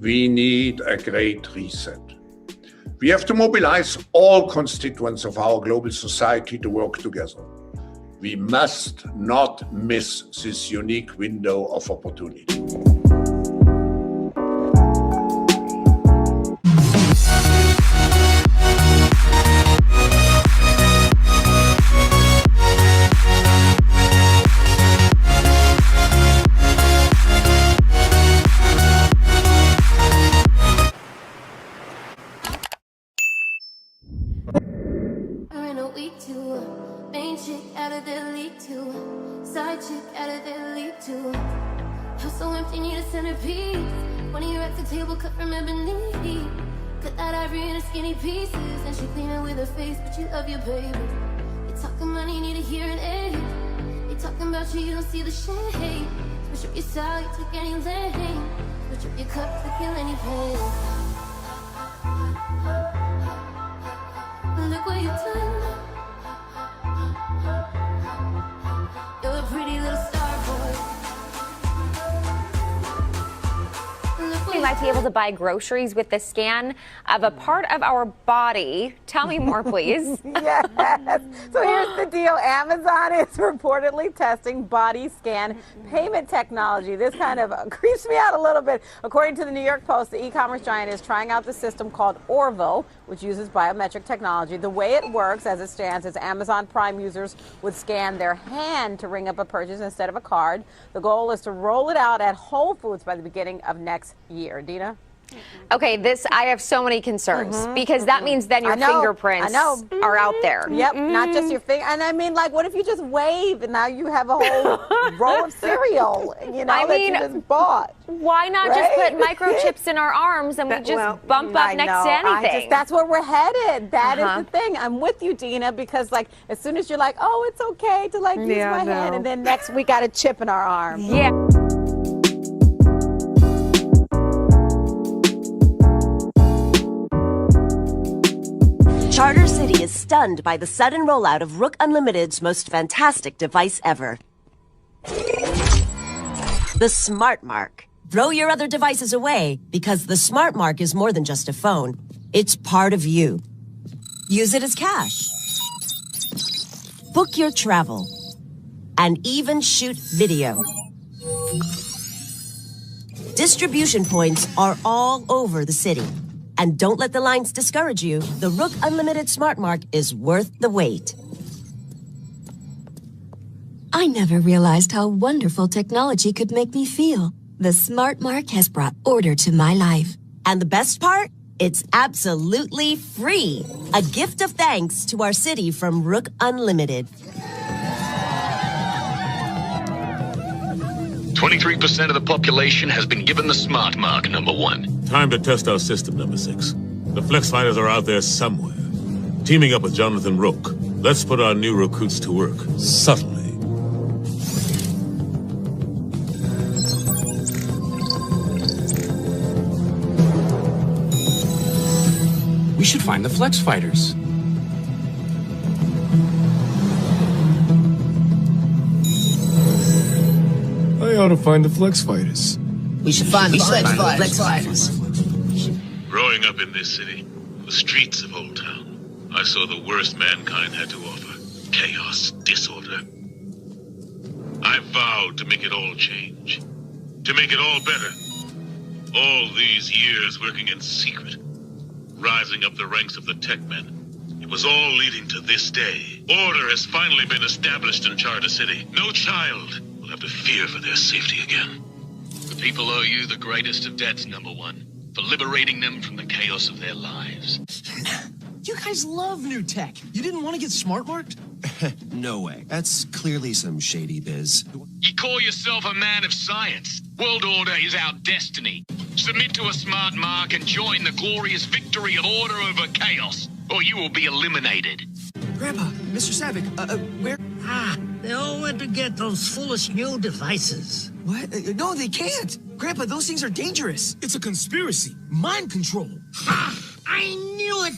We need a great reset. We have to mobilize all constituents of our global society to work together. We must not miss this unique window of opportunity. Main chick out of their league too. Side chick out of their league too. House so empty, need a centerpiece. One of your at the table cut from ebony. Cut that ivory into skinny pieces. And she clean it with her face, but you love your baby. You talking money, need a hearing aid. They talking about you, you don't see the shade. Switch up your style, you take any lane. Switch up your cup to kill any pain. Look what you've done. You're a pretty little star boy. We might be able to buy groceries with the scan of a part of our body. Tell me more, please. Yes. So here's the deal. Amazon is reportedly testing body scan payment technology. This kind of creeps me out a little bit. According to the New York Post, the e-commerce giant is trying out the system called Orvo, which uses biometric technology. The way it works, as it stands, is Amazon Prime users would scan their hand to ring up a purchase instead of a card. The goal is to roll it out at Whole Foods by the beginning of next year. Dina? Okay, I have so many concerns because that means then your fingerprints are out there. Yep, not just your finger. And I mean, like, what if you just wave and now you have a whole roll of cereal, that you just bought? Why not just put microchips in our arms and we just bump up next to anything? That's where we're headed. That is the thing. I'm with you, Dina, because like as soon as you're like, oh, it's okay to like use my hand, and then next we got a chip in our arm. Yeah. Charter City is stunned by the sudden rollout of Rook Unlimited's most fantastic device ever. The Smart Mark. Throw your other devices away because the Smart Mark is more than just a phone. It's part of you. Use it as cash. Book your travel. And even shoot video. Distribution points are all over the city. And don't let the lines discourage you. The Rook Unlimited Smart Mark is worth the wait. I never realized how wonderful technology could make me feel. The Smart Mark has brought order to my life. And the best part? It's absolutely free. A gift of thanks to our city from Rook Unlimited. 23% of the population has been given the Smart Mark, number 1. Time to test our system, number 6. The Flex Fighters are out there somewhere. Teaming up with Jonathan Rook. Let's put our new recruits to work. Subtly. We should find the Flex Fighters. I ought to find the Flex Fighters. We should find the Flex Fighters. Growing up in this city, the streets of Old Town, I saw the worst mankind had to offer. Chaos, disorder. I vowed to make it all change. To make it all better. All these years working in secret. Rising up the ranks of the tech men. It was all leading to this day. Order has finally been established in Charter City. No child will have to fear for their safety again. The people owe you the greatest of debts, number 1, for liberating them from the chaos of their lives. You guys love new tech. You didn't want to get smart marked? No way. That's clearly some shady biz. You call yourself a man of science. World order is our destiny. Submit to a smart mark and join the glorious victory of order over chaos, or you will be eliminated. Grandpa, Mr. Savick, where? They all went to get those foolish new devices. What? No, they can't. Grandpa, those things are dangerous. It's a conspiracy. Mind control. Ha! I knew it!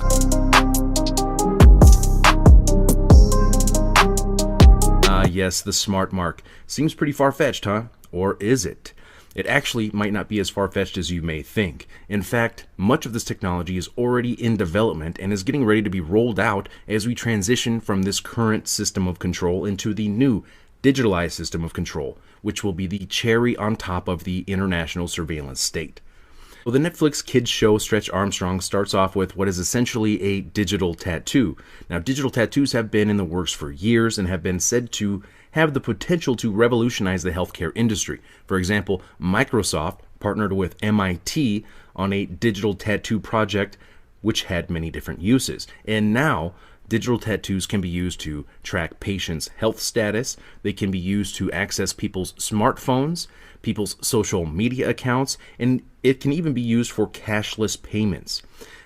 Yes, the Smart Mark. Seems pretty far-fetched, huh? Or is it? It actually might not be as far-fetched as you may think. In fact, much of this technology is already in development and is getting ready to be rolled out as we transition from this current system of control into the new digitalized system of control, which will be the cherry on top of the international surveillance state. Well, the Netflix kids show Stretch Armstrong starts off with what is essentially a digital tattoo. Now, digital tattoos have been in the works for years and have been said to have the potential to revolutionize the healthcare industry. For example, Microsoft partnered with MIT on a digital tattoo project which had many different uses. And now, digital tattoos can be used to track patients' health status. They can be used to access people's smartphones, people's social media accounts, and it can even be used for cashless payments.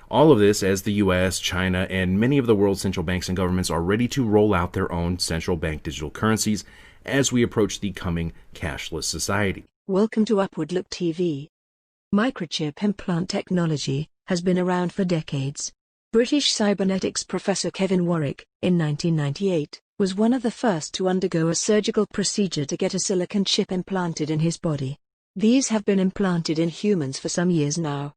All of this as the US, China, and many of the world's central banks and governments are ready to roll out their own central bank digital currencies as we approach the coming cashless society. Welcome to Upward Look TV. Microchip implant technology has been around for decades. British cybernetics professor Kevin Warwick, in 1998, was one of the first to undergo a surgical procedure to get a silicon chip implanted in his body. These have been implanted in humans for some years now.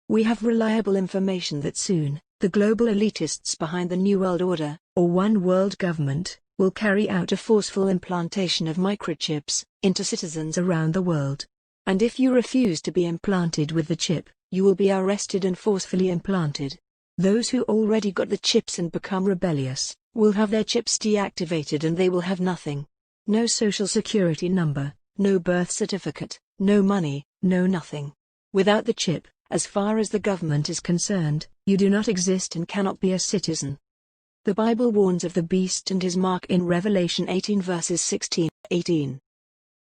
We have reliable information that soon, the global elitists behind the New World Order, or One World Government, will carry out a forceful implantation of microchips into citizens around the world. And if you refuse to be implanted with the chip, you will be arrested and forcefully implanted. Those who already got the chips and become rebellious will have their chips deactivated and they will have nothing. No social security number, no birth certificate, no money, no nothing. Without the chip, as far as the government is concerned, you do not exist and cannot be a citizen. The Bible warns of the beast and his mark in Revelation 18 verses 16-18.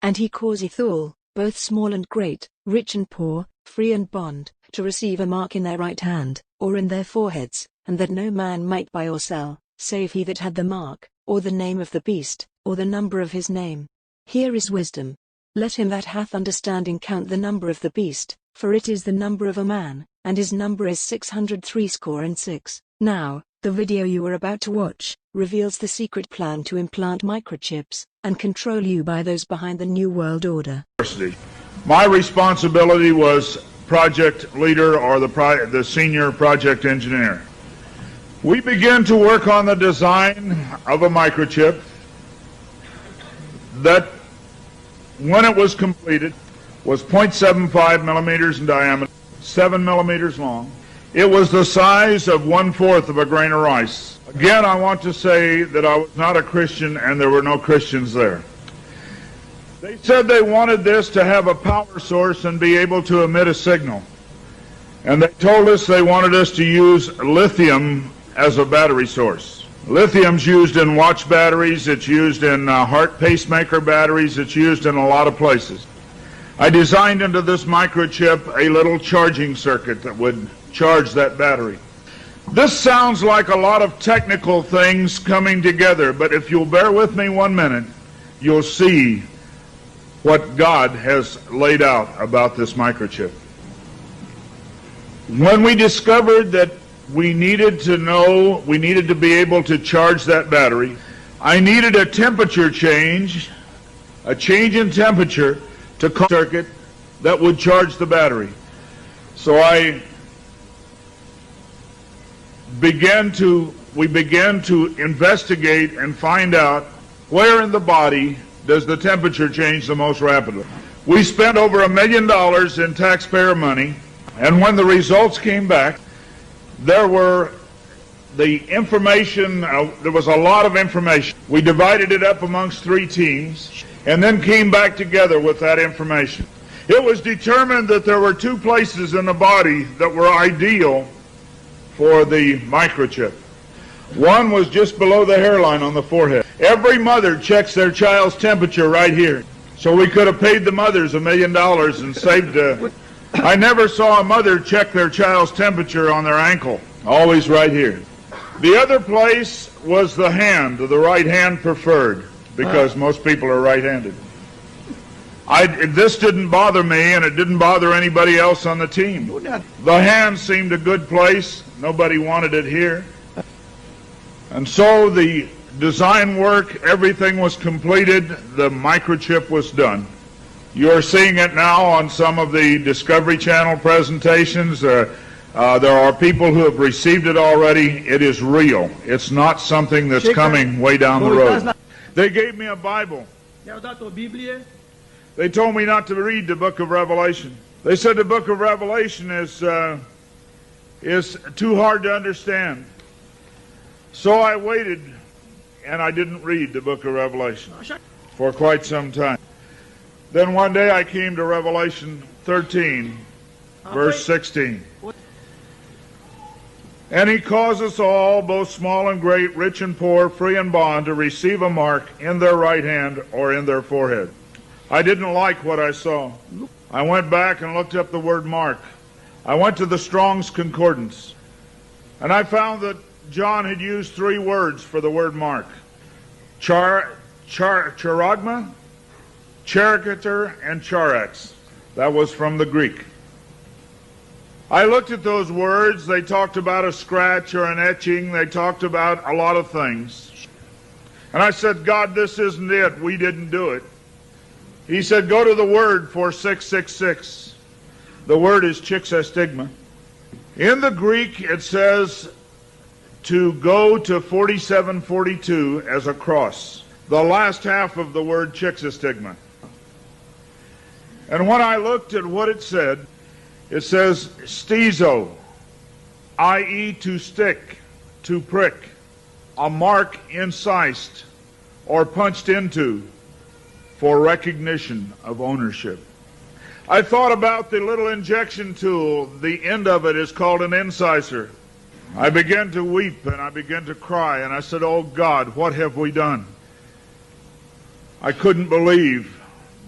And he causeth all, both small and great, rich and poor, free and bond, to receive a mark in their right hand, or in their foreheads, and that no man might buy or sell, save he that had the mark, or the name of the beast, or the number of his name. Here is wisdom. Let him that hath understanding count the number of the beast, for it is the number of a man, and his number is 666. Now, the video you are about to watch reveals the secret plan to implant microchips and control you by those behind the New World Order. My responsibility was project leader or the senior project engineer. We began to work on the design of a microchip that, when it was completed, was 0.75 millimeters in diameter, 7 millimeters long. It was the size of 1/4 of a grain of rice. Again, I want to say that I was not a Christian and there were no Christians there. They said they wanted this to have a power source and be able to emit a signal. And they told us they wanted us to use lithium as a battery source. Lithium's used in watch batteries, it's used in heart pacemaker batteries, it's used in a lot of places. I designed into this microchip a little charging circuit that would charge that battery. This sounds like a lot of technical things coming together, but if you'll bear with me 1 minute, you'll see what God has laid out about this microchip. When we discovered that we needed to be able to charge that battery, I needed a temperature change, a change in temperature to cause a circuit that would charge the battery. So we began to investigate and find out where in the body does the temperature change the most rapidly. We spent over $1 million in taxpayer money, and when the results came back, there was a lot of information. We divided it up amongst 3 teams and then came back together with that information. It was determined that there were 2 places in the body that were ideal for the microchip. One was just below the hairline on the forehead. Every mother checks their child's temperature right here. So we could have paid the mothers $1 million and saved I never saw a mother check their child's temperature on their ankle. Always right here. The other place was the hand, the right hand preferred, because most people are right-handed. This didn't bother me, and it didn't bother anybody else on the team. The hand seemed a good place. Nobody wanted it here. And so the design work, everything was completed. The microchip was done. You're seeing it now on some of the Discovery Channel presentations. There are people who have received it already. It is real. It's not something that's coming way down the road. They gave me a Bible. They told me not to read the book of Revelation. They said the book of Revelation is too hard to understand. So I waited, and I didn't read the book of Revelation for quite some time. Then one day I came to Revelation 13, verse 16. And he caused us all, both small and great, rich and poor, free and bond, to receive a mark in their right hand or in their forehead. I didn't like what I saw. I went back and looked up the word mark. I went to the Strong's Concordance, and I found that John had used 3 words for the word mark. Charagma, Charicator, and Charax. That was from the Greek. I looked at those words. They talked about a scratch or an etching. They talked about a lot of things. And I said, God, this isn't it. We didn't do it. He said, go to the word for 666. The word is chixestigma. In the Greek, it says to go to 4742 as a cross. The last half of the word chixestigma. And when I looked at what it says stizo, i.e. to stick, to prick, a mark incised or punched into for recognition of ownership. I thought about the little injection tool. The end of it is called an incisor. I began to weep and I began to cry, and I said, oh God, what have we done? I couldn't believe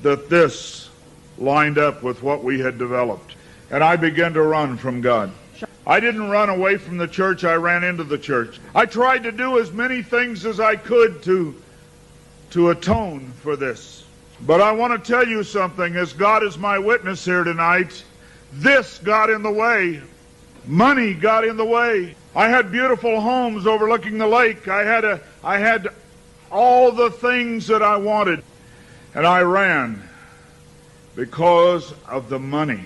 that this lined up with what we had developed. And I began to run from God. I didn't run away from the church, I ran into the church. I tried to do as many things as I could to atone for this. But I want to tell you something, as God is my witness here tonight, this got in the way. Money got in the way. I had beautiful homes overlooking the lake. I had all the things that I wanted. And I ran because of the money.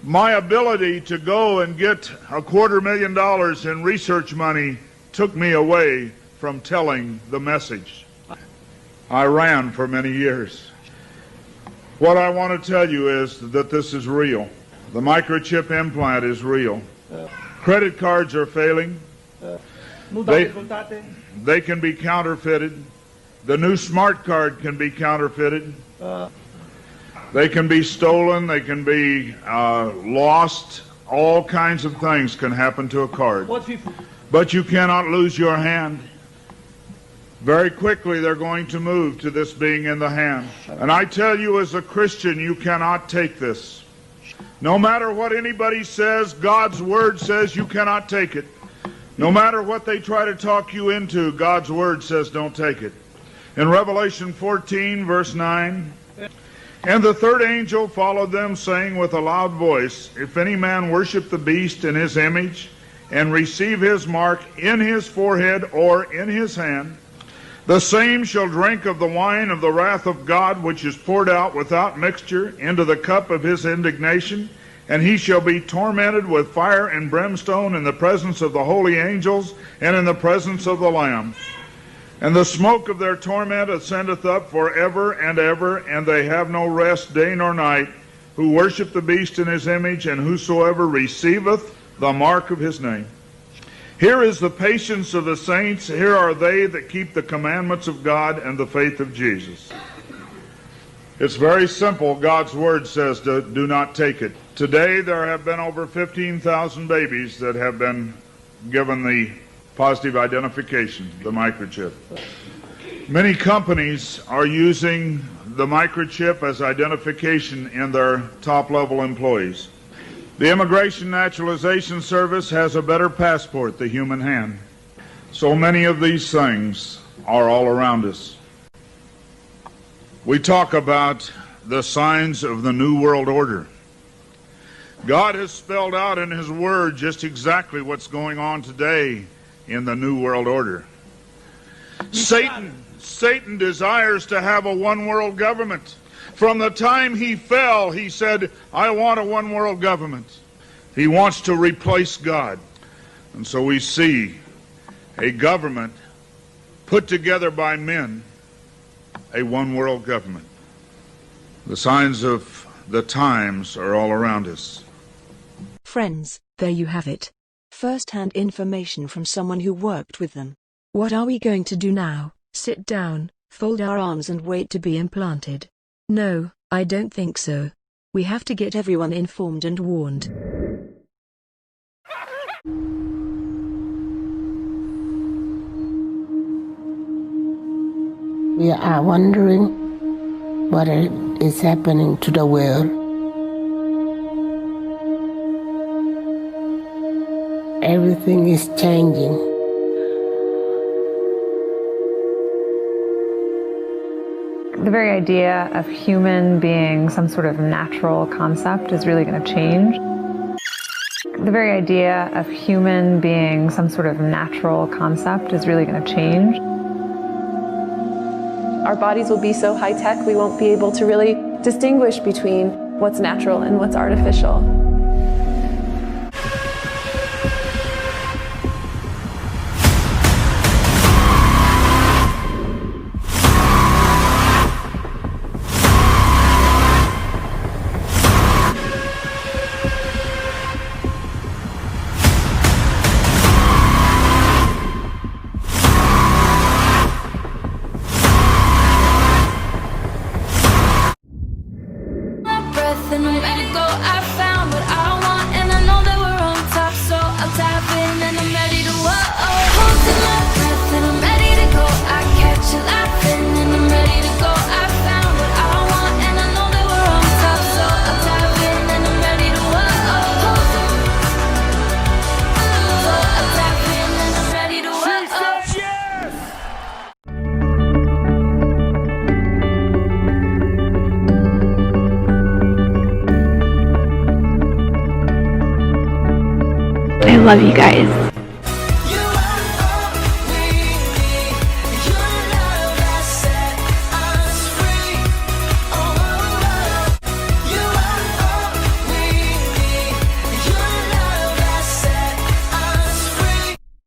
My ability to go and get $250,000 in research money took me away from telling the message. I ran for many years. What I want to tell you is that this is real. The microchip implant is real. Credit cards are failing. They can be counterfeited. The new smart card can be counterfeited. They can be stolen. They can be lost. All kinds of things can happen to a card. But you cannot lose your hand. Very quickly they're going to move to this being in the hand. And I tell you, as a Christian, you cannot take this. No matter what anybody says, God's word says you cannot take it. No matter what they try to talk you into, God's word says don't take it. In Revelation 14, verse 9, and the third angel followed them, saying with a loud voice, if any man worship the beast in his image, and receive his mark in his forehead or in his hand, the same shall drink of the wine of the wrath of God, which is poured out without mixture into the cup of his indignation, and he shall be tormented with fire and brimstone in the presence of the holy angels and in the presence of the Lamb. And the smoke of their torment ascendeth up forever and ever, and they have no rest day nor night, who worship the beast in his image, and whosoever receiveth the mark of his name. Here is the patience of the saints. Here are they that keep the commandments of God and the faith of Jesus. It's very simple. God's word says do not take it. Today there have been over 15,000 babies that have been given the positive identification, the microchip. Many companies are using the microchip as identification in their top-level employees. The Immigration Naturalization Service has a better passport, the human hand. So many of these things are all around us. We talk about the signs of the New World Order. God has spelled out in His Word just exactly what's going on today in the New World Order. Satan Satan desires to have a one-world government. From the time he fell, he said, I want a one-world government. He wants to replace God. And so we see a government put together by men, a one-world government. The signs of the times are all around us. Friends, there you have it. First-hand information from someone who worked with them. What are we going to do now? Sit down, fold our arms and wait to be implanted? No, I don't think so. We have to get everyone informed and warned. We are wondering what is happening to the world. Everything is changing. The very idea of human being some sort of natural concept is really going to change. The very idea of human being some sort of natural concept is really going to change. Our bodies will be so high-tech we won't be able to really distinguish between what's natural and what's artificial. And I'm ready to go. I found what I want, and I know that we're on top, so I'll tap in and I'm ready to holding my breath, and I'm ready to go. I catch you laughing, and I'm ready to go. I found what I want, and I know that we're on top, so I'll tap in and I'm ready to so I'll tap in and I'm ready to I love you guys.